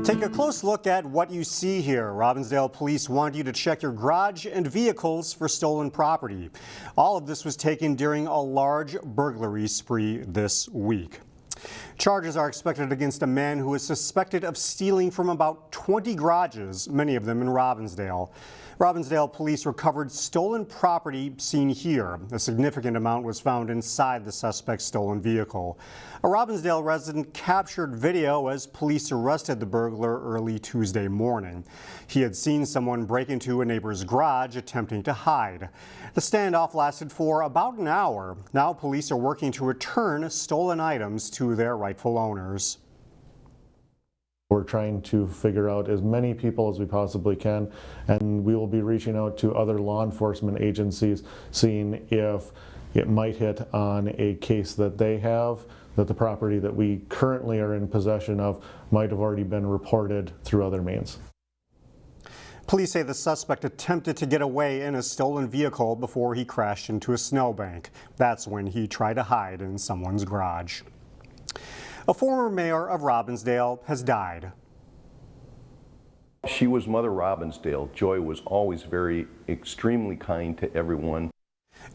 Take a close look at what you see here. Robbinsdale police want you to check your garage and vehicles for stolen property. All of this was taken during a large burglary spree this week. Charges are expected against a man who is suspected of stealing from about 20 garages, many of them in Robbinsdale. Robbinsdale police recovered stolen property seen here. A significant amount was found inside the suspect's stolen vehicle. A Robbinsdale resident captured video as police arrested the burglar early Tuesday morning. He had seen someone break into a neighbor's garage attempting to hide. The standoff lasted for about an hour. Now police are working to return stolen items to their rightful owners. We're trying to figure out as many people as we possibly can, and we will be reaching out to other law enforcement agencies, seeing if it might hit on a case that they have, that the property that we currently are in possession of might have already been reported through other means. Police say the suspect attempted to get away in a stolen vehicle before he crashed into a snowbank. That's when he tried to hide in someone's garage. A former mayor of Robbinsdale has died. She was Mother Robbinsdale. Joy was always extremely kind to everyone.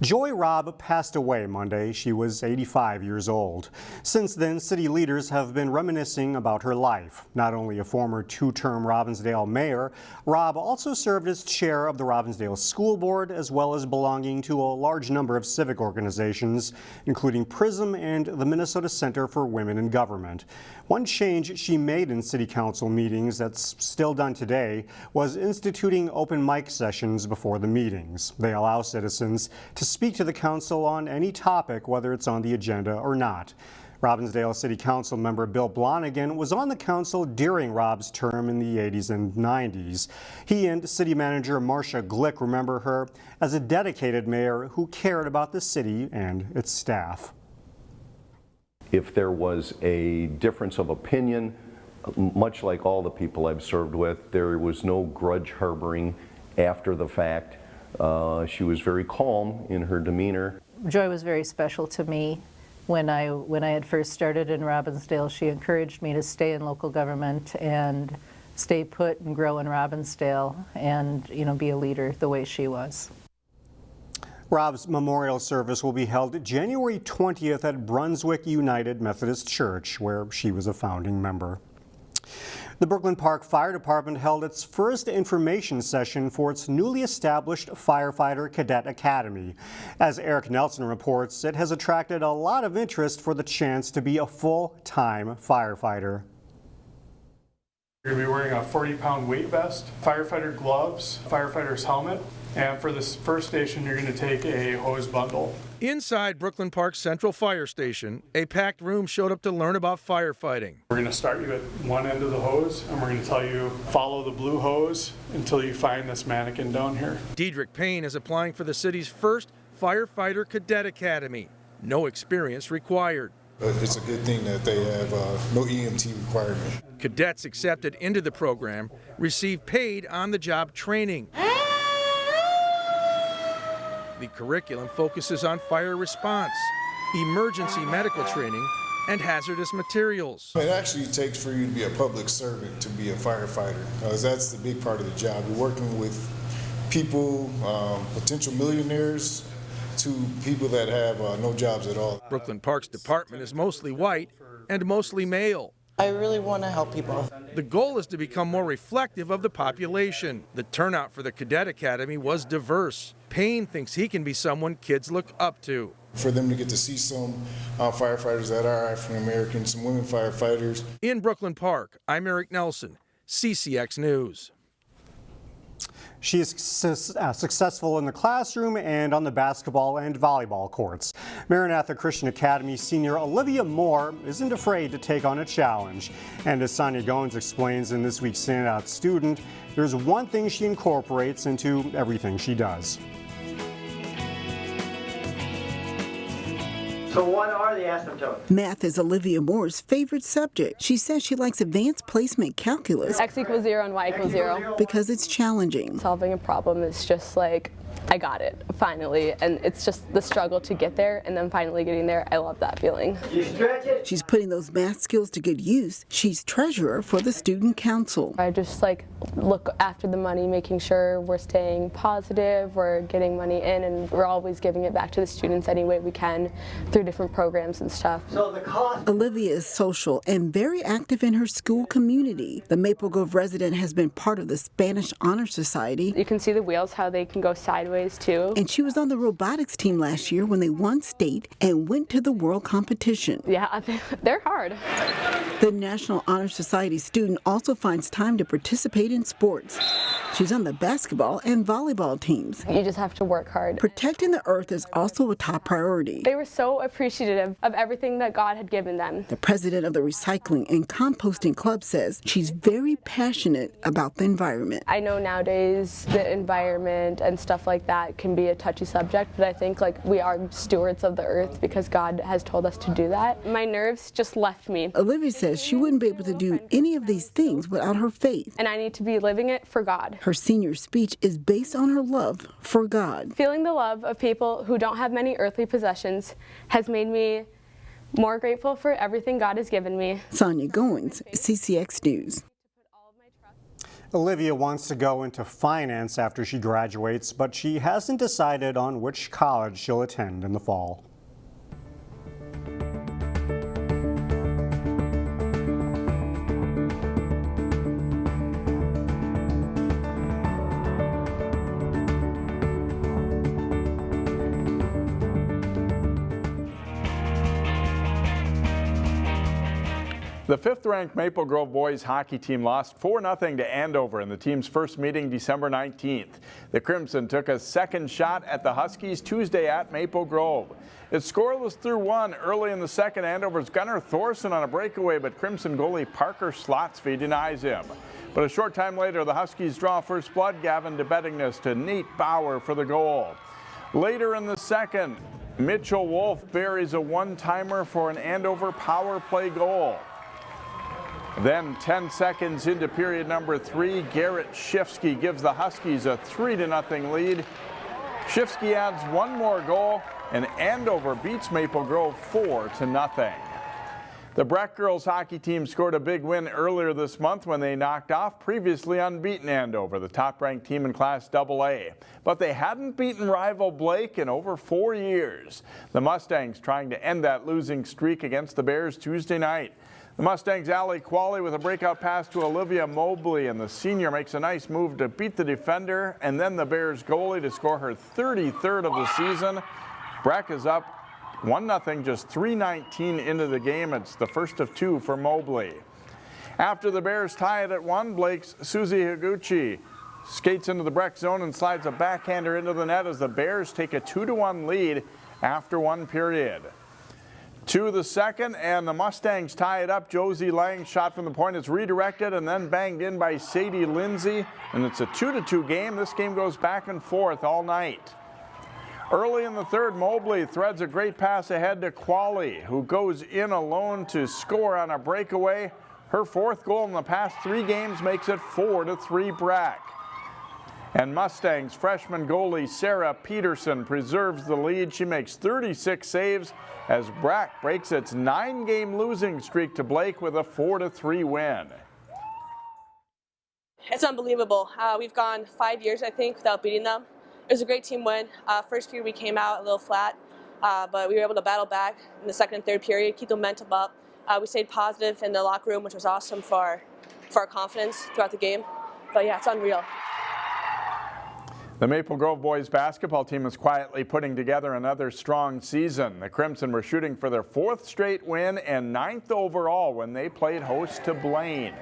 Joy Robb passed away Monday. She was 85 years old. Since then, city leaders have been reminiscing about her life. Not only a former two-term Robbinsdale mayor, Robb also served as chair of the Robbinsdale School Board, as well as belonging to a large number of civic organizations, including PRISM and the Minnesota Center for Women in Government. One change she made in city council meetings that's still done today was instituting open mic sessions before the meetings. They allow citizens to speak to the council on any topic, whether it's on the agenda or not. Robbinsdale City Council member Bill Blonigan was on the council during Robb's term in the 80s and 90s. He and city manager Marcia Glick remember her as a dedicated mayor who cared about the city and its staff. If there was a difference of opinion, much like all the people I've served with, there was no grudge harboring after the fact. She was very calm in her demeanor. Joy was very special to me. When I had first started in Robbinsdale, she encouraged me to stay in local government and stay put and grow in Robbinsdale and, be a leader the way she was. Robb's memorial service will be held January 20th at Brunswick United Methodist Church, where she was a founding member. The Brooklyn Park Fire Department held its first information session for its newly established Firefighter Cadet Academy. As Eric Nelson reports, it has attracted a lot of interest for the chance to be a full-time firefighter. You're going to be wearing a 40-pound weight vest, firefighter gloves, firefighter's helmet, and for this first station, you're going to take a hose bundle. Inside Brooklyn Park's Central Fire Station, a packed room showed up to learn about firefighting. We're going to start you at one end of the hose, and we're going to tell you follow the blue hose until you find this mannequin down here. Diedrich Payne is applying for the city's first Firefighter Cadet Academy. No experience required. It's a good thing that they have no EMT requirement. Cadets accepted into the program receive paid on-the-job training. The curriculum focuses on fire response, emergency medical training, and hazardous materials. It actually takes for you to be a public servant to be a firefighter, because that's the big part of the job. You're working with people, potential millionaires, to people that have no jobs at all. Brooklyn Park's department is mostly white and mostly male. I really want to help people. The goal is to become more reflective of the population. The turnout for the Cadet Academy was diverse. Payne thinks he can be someone kids look up to. For them to get to see some firefighters that are African American, some women firefighters. In Brooklyn Park, I'm Eric Nelson, CCX News. She is successful in the classroom and on the basketball and volleyball courts. Maranatha Christian Academy senior Olivia Moore isn't afraid to take on a challenge. And as Sonia Goins explains in this week's Standout Student, there's one thing she incorporates into everything she does. So what are the asymptotes? Math is Olivia Moore's favorite subject. She says she likes advanced placement calculus. X equals 0 and Y equals 0. Because it's challenging. Solving a problem is just like I got it, finally. And it's just the struggle to get there and then finally getting there. I love that feeling. You stretch it. She's putting those math skills to good use. She's treasurer for the student council. I just look after the money, making sure we're staying positive, we're getting money in, and we're always giving it back to the students any way we can through different programs and stuff. So the cost. Olivia is social and very active in her school community. The Maple Grove resident has been part of the Spanish Honor Society. You can see the wheels, how they can go sideways too. And she was on the robotics team last year when they won state and went to the world competition. Yeah, they're hard. The National Honor Society student also finds time to participate in sports. She's on the basketball and volleyball teams. You just have to work hard. Protecting the earth is also a top priority. They were so appreciative of everything that God had given them. The president of the Recycling and Composting Club says she's very passionate about the environment. I know nowadays the environment and stuff like that can be a touchy subject, but I think we are stewards of the earth because God has told us to do that. My nerves just left me. Olivia says she wouldn't be able to do any of these things without her faith. And I need to be living it for God. Her senior speech is based on her love for God. Feeling the love of people who don't have many earthly possessions has made me more grateful for everything God has given me. Sonia Goins, CCX News. Olivia wants to go into finance after she graduates, but she hasn't decided on which college she'll attend in the fall. The 5th-ranked Maple Grove boys hockey team lost 4-0 to Andover in the team's first meeting December 19th. The Crimson took a second shot at the Huskies Tuesday at Maple Grove. It's scoreless through 1 early in the second. Andover's Gunnar Thorson on a breakaway, but Crimson goalie Parker Slotsby denies him. But a short time later, the Huskies draw first blood. Gavin DeBettingness to Nate Bauer for the goal. Later in the second, Mitchell Wolf buries a one-timer for an Andover power play goal. Then 10 seconds into period number 3, Garrett Shifsky gives the Huskies a 3-0 lead. Shifsky adds one more goal, and Andover beats Maple Grove 4-0. The Breck girls hockey team scored a big win earlier this month when they knocked off previously unbeaten Andover, the top-ranked team in Class AA. But they hadn't beaten rival Blake in over 4 years. The Mustangs trying to end that losing streak against the Bears Tuesday night. The Mustangs' Ali Qualley with a breakout pass to Olivia Mobley, and the senior makes a nice move to beat the defender, and then the Bears goalie to score her 33rd of the season. Breck is up 1-0, just 3:19 into the game. It's the first of 2 for Mobley. After the Bears tie it at 1, Blake's Susie Higuchi skates into the Breck zone and slides a backhander into the net as the Bears take a 2-1 lead after 1 period. 2 the second, and the Mustangs tie it up. Josie Lang's shot from the point is redirected and then banged in by Sadie Lindsay, and it's a 2-2 game. This game goes back and forth all night. Early in the third, Mobley threads a great pass ahead to Qualley, who goes in alone to score on a breakaway. Her 4th goal in the past 3 games makes it 4-3 Breck. And Mustangs freshman goalie Sarah Peterson preserves the lead. She makes 36 saves as Breck breaks its 9-game losing streak to Blake with a 4-3 win. It's unbelievable. We've gone 5 years, I think, without beating them. It was a great team win. First period we came out a little flat, but we were able to battle back in the second and third period, keep the momentum up. We stayed positive in the locker room, which was awesome for our confidence throughout the game. But yeah, it's unreal. The Maple Grove boys basketball team is quietly putting together another strong season. The Crimson were shooting for their 4th straight win and 9th overall when they played host to Blaine.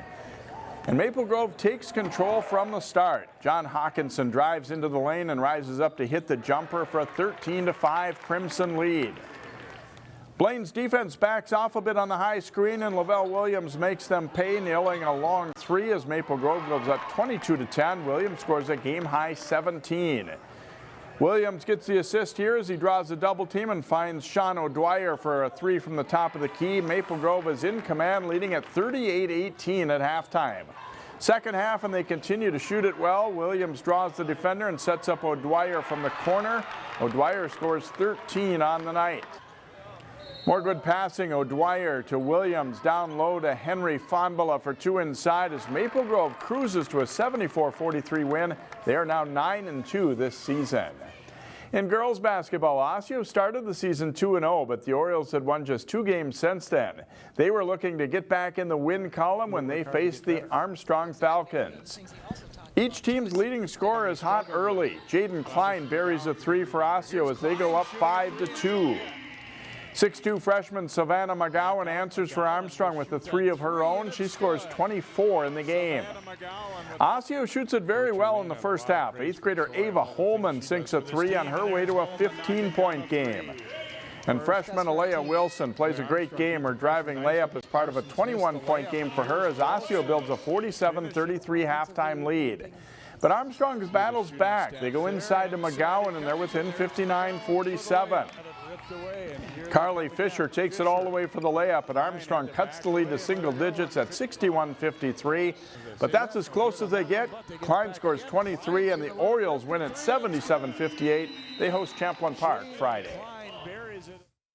And Maple Grove takes control from the start. John Hawkinson drives into the lane and rises up to hit the jumper for a 13-5 Crimson lead. Blaine's defense backs off a bit on the high screen, and Lavelle Williams makes them pay, nailing a long 3 as Maple Grove goes up 22-10. Williams scores a game-high 17. Williams gets the assist here as he draws a double team and finds Sean O'Dwyer for a 3 from the top of the key. Maple Grove is in command, leading at 38-18 at halftime. Second half, and they continue to shoot it well. Williams draws the defender and sets up O'Dwyer from the corner. O'Dwyer scores 13 on the night. More good passing. O'Dwyer to Williams, down low to Henry Fonbala for 2 inside as Maple Grove cruises to a 74-43 win. They are now 9-2 this season. In girls basketball, Osseo started the season 2-0, but the Orioles had won just 2 games since then. They were looking to get back in the win column when they faced the Armstrong Falcons. Each team's leading scorer is hot early. Jaden Klein buries a 3 for Osseo as they go up 5-2. 6'2" freshman Savannah McGowan answers for Armstrong with a 3 of her own. She scores 24 in the game. Osseo shoots it very well in the first half. 8th grader Ava Holman sinks a 3 on her way to a 15-point game. And freshman Alea Wilson plays a great game. Her driving layup is part of a 21-point game for her as Osseo builds a 47-33 halftime lead. But Armstrong's battles back. They go inside to McGowan and they're within 59-47. Carly Fisher takes it all the way for the layup, but Armstrong cuts the lead to single digits at 61-53. But that's as close as they get. Klein scores 23, and the Orioles win at 77-58. They host Champlain Park Friday.